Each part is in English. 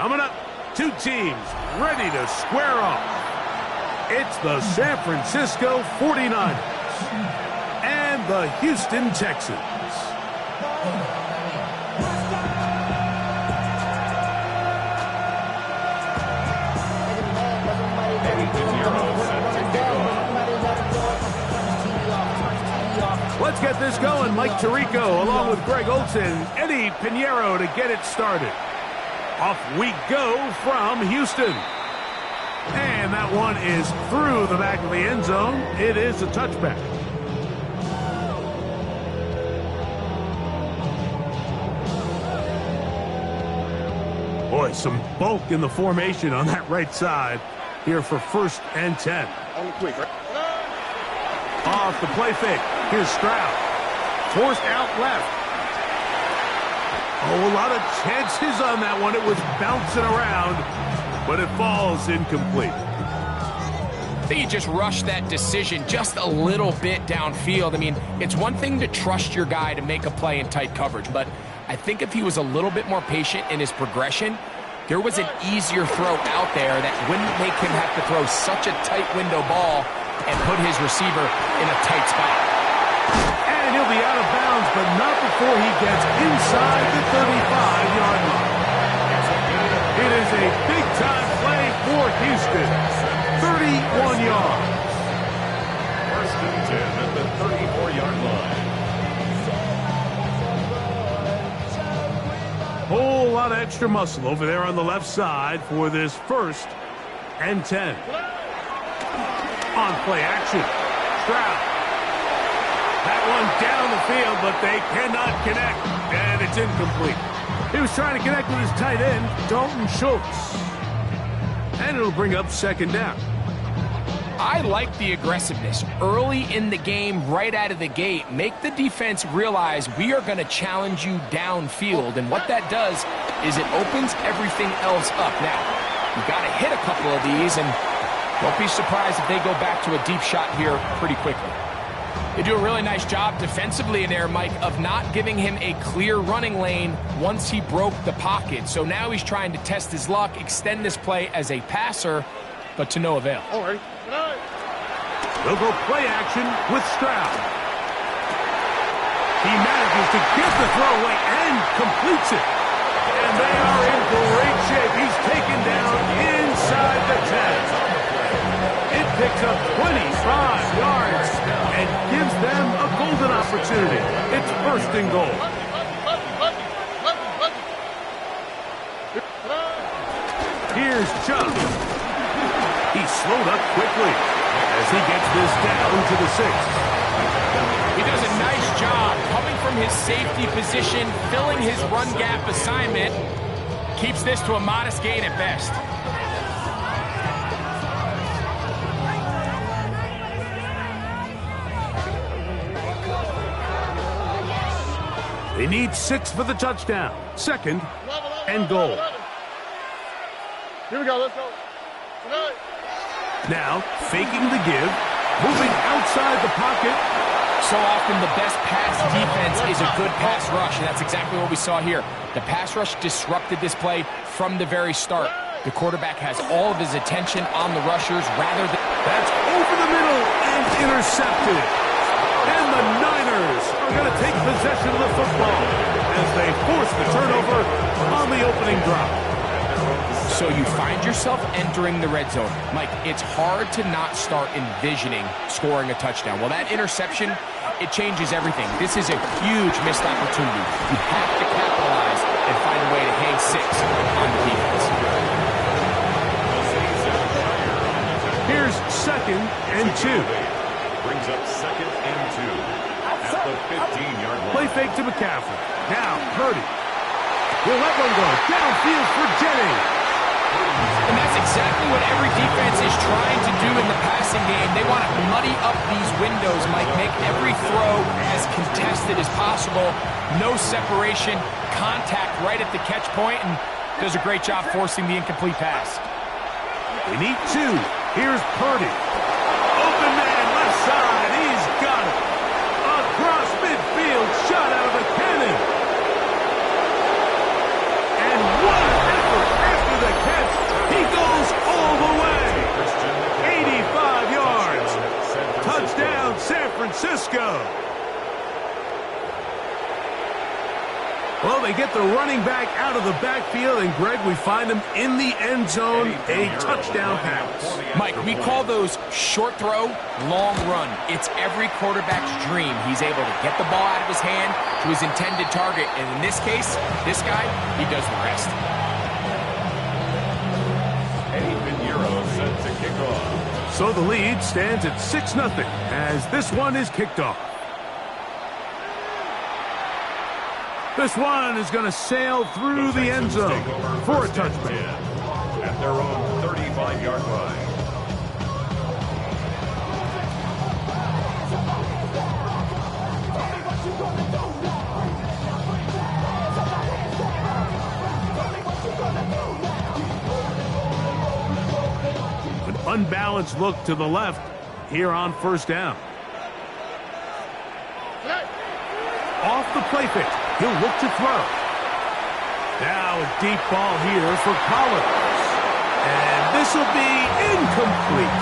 Coming up, two teams ready to square off. It's the San Francisco 49ers and the Houston Texans. Let's get this going. Mike Tirico along with Greg Olson, Eddie Pinheiro to get it started. Off we go from Houston. And that one is through the back of the end zone. It is a touchback. Boy, some bulk in the formation on that right side here for 1st and 10. Off the play fake. Here's Stroud. Forced out left. Oh, a lot of chances on that one. It was bouncing around, but it falls incomplete. I think he just rushed that decision just a little bit downfield. I mean, it's one thing to trust your guy to make a play in tight coverage, but I think if he was a little bit more patient in his progression, there was an easier throw out there that wouldn't make him have to throw such a tight window ball and put his receiver in a tight spot. And he'll be out of bounds, but not before he gets inside the 35-yard line. It is a big-time play for Houston. 31 yards. 1st and 10 at the 34-yard line. Whole lot of extra muscle over there on the left side for this 1st and 10. On play action. Stroud. That one down the field, but they cannot connect, and it's incomplete. He was trying to connect with his tight end, Dalton Schultz. And it'll bring up 2nd down. I like the aggressiveness early in the game, right out of the gate. Make the defense realize we are going to challenge you downfield, and what that does is it opens everything else up. Now, you've got to hit a couple of these, and don't be surprised if they go back to a deep shot here pretty quickly. They do a really nice job defensively in there, Mike, of not giving him a clear running lane once he broke the pocket. So now he's trying to test his luck, extend this play as a passer, but to no avail. All right. They'll go play action with Stroud. He manages to get the throw away and completes it. And they are in great shape. He's taken down inside the 10. It picks up 25 yards and gives them a golden opportunity. It's 1st and goal. Here's Chubb. He slowed up quickly as he gets this down to the 6. He does a nice job coming from his safety position, filling his run gap assignment. Keeps this to a modest gain at best. They need 6 for the touchdown. 2nd and goal. Here we go, let's go. Now, faking the give, moving outside the pocket. So often the best pass defense is a good pass rush, and that's exactly what we saw here. The pass rush disrupted this play from the very start. The quarterback has all of his attention on the rushers rather than... That's over the middle and intercepted. And the Niners are going to take possession of the football as they force the turnover on the opening drop. So you find yourself entering the red zone. Mike, it's hard to not start envisioning scoring a touchdown. Well, that interception, it changes everything. This is a huge missed opportunity. You have to capitalize and find a way to hang 6 on the defense. Here's 2nd and 2. Brings up 2nd and 2 at the 15-yard line. Play fake to McCaffrey. Now, Purdy. He'll let one go. Downfield for Jennings. And that's exactly what every defense is trying to do in the passing game. They want to muddy up these windows, Mike, make every throw as contested as possible. No separation, contact right at the catch point, and does a great job forcing the incomplete pass. They need 2. Here's Purdy. Open man, left side. He's got it. Across midfield, shot out of a cannon. And what an effort after Well, they get the running back out of the backfield, and Greg, we find him in the end zone, a touchdown pass. Mike, we call those short throw, long run. It's every quarterback's dream. He's able to get the ball out of his hand to his intended target, and in this case, this guy, he does the rest. Set to kick off. So the lead stands at 6-0 as this one is kicked off. This one is going to sail through the end zone for a touchdown. At their own 35-yard line. Unbalanced look to the left here on first down. Off the play fake. He'll look to throw. Now a deep ball here for Collins. And this will be incomplete.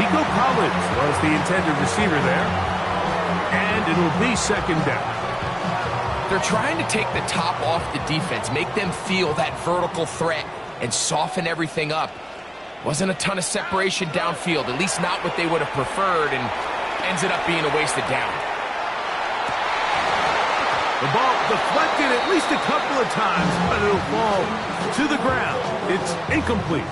Nico Collins was the intended receiver there. And it'll be second down. They're trying to take the top off the defense, make them feel that vertical threat, and soften everything up. Wasn't a ton of separation downfield, at least not what they would have preferred, and ends it up being a wasted down. The ball deflected at least a couple of times, but it'll fall to the ground. It's incomplete.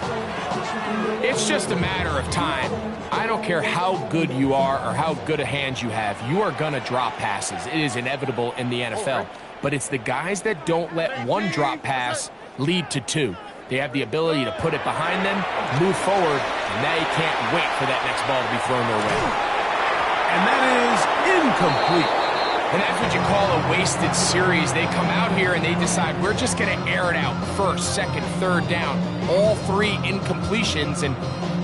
It's just a matter of time. I don't care how good you are or how good a hand you have. You are going to drop passes. It is inevitable in the NFL. But it's the guys that don't let one drop pass lead to two. They have the ability to put it behind them, move forward, and now you can't wait for that next ball to be thrown their way. And that is incomplete. And that's what you call a wasted series. They come out here and they decide, we're just going to air it out first, second, third down. All three incompletions, and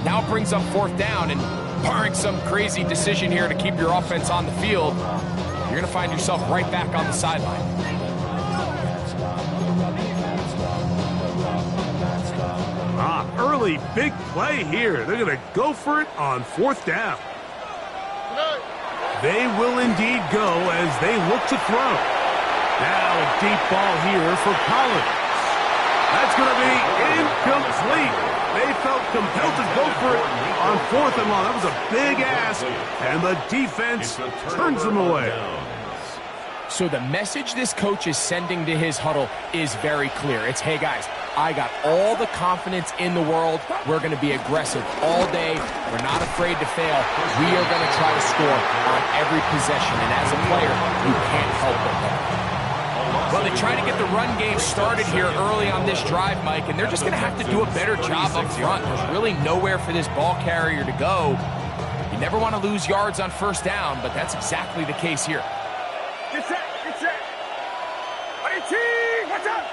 now it brings up fourth down. And barring some crazy decision here to keep your offense on the field, you're going to find yourself right back on the sideline. Early big play here. They're going to go for it on fourth down. They will indeed go as they look to throw. Now a deep ball here for Collins. That's going to be incomplete. They felt compelled to go for it on fourth and long. That was a big ask, and the defense turns them away. So the message this coach is sending to his huddle is very clear. It's, hey guys, I got all the confidence in the world. We're going to be aggressive all day. We're not afraid to fail. We are going to try to score on every possession. And as a player, you can't help it. Well, they try to get the run game started here early on this drive, Mike, and they're just going to have to do a better job up front. There's really nowhere for this ball carrier to go. You never want to lose yards on first down, but that's exactly the case here. Get set, get set. Watch out.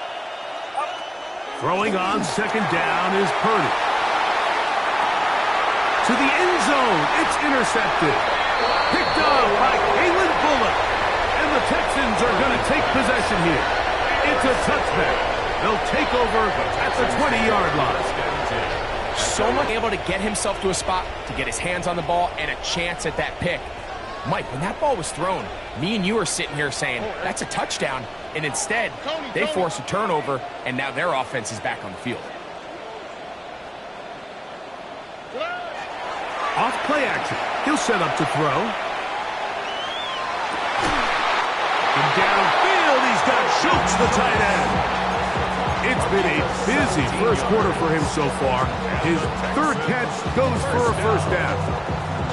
Throwing on second down is Purdy. To the end zone, it's intercepted. Picked up by Kalen Bullock. And the Texans are going to take possession here. It's a touchback. They'll take over at the 20-yard line. So much able to get himself to a spot to get his hands on the ball and a chance at that pick. Mike, when that ball was thrown, me and you are sitting here saying, that's a touchdown, and instead, they force a turnover, and now their offense is back on the field. Off play action. He'll set up to throw. And downfield, he's got Schultz, the tight end. It's been a busy first quarter for him so far. His third catch goes for a first down.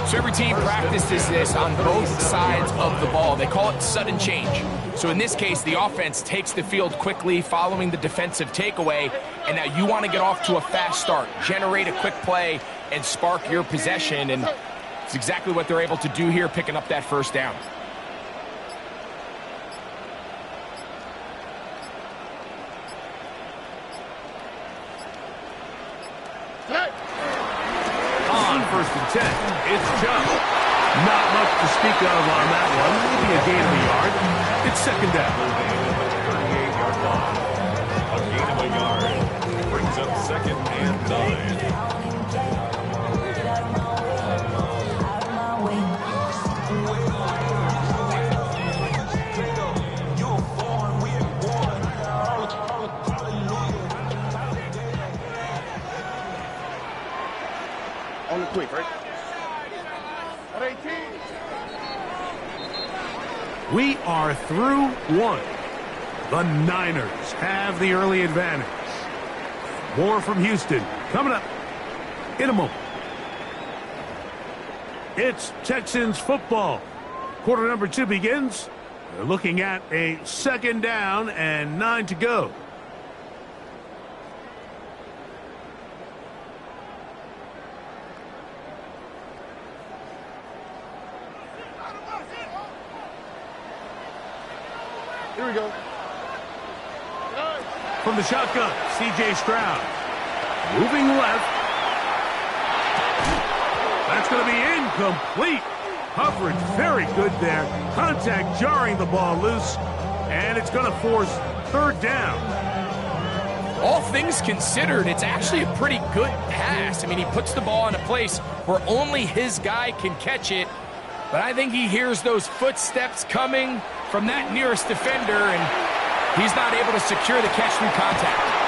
So every team practices this on both sides of the ball. They call it sudden change. So in this case, the offense takes the field quickly following the defensive takeaway, and now you want to get off to a fast start, generate a quick play, and spark your possession, and it's exactly what they're able to do here, picking up that first down. First and 10. It's Chubb. Not much to speak of on that one. Maybe a gain of a yard. It's second down. 38-yard line. A gain of a yard. Brings up second and 9. Sweep, right? 18. We are through one. The Niners have the early advantage. More from Houston coming up in a moment. It's Texans football. Quarter number 2 begins. They're looking at a 2nd down and 9 to go. Here we go. From the shotgun, C.J. Stroud. Moving left. That's going to be incomplete. Coverage very good there. Contact jarring the ball loose. And it's going to force 3rd down. All things considered, it's actually a pretty good pass. I mean, he puts the ball in a place where only his guy can catch it. But I think he hears those footsteps coming from that nearest defender, and he's not able to secure the catch through contact.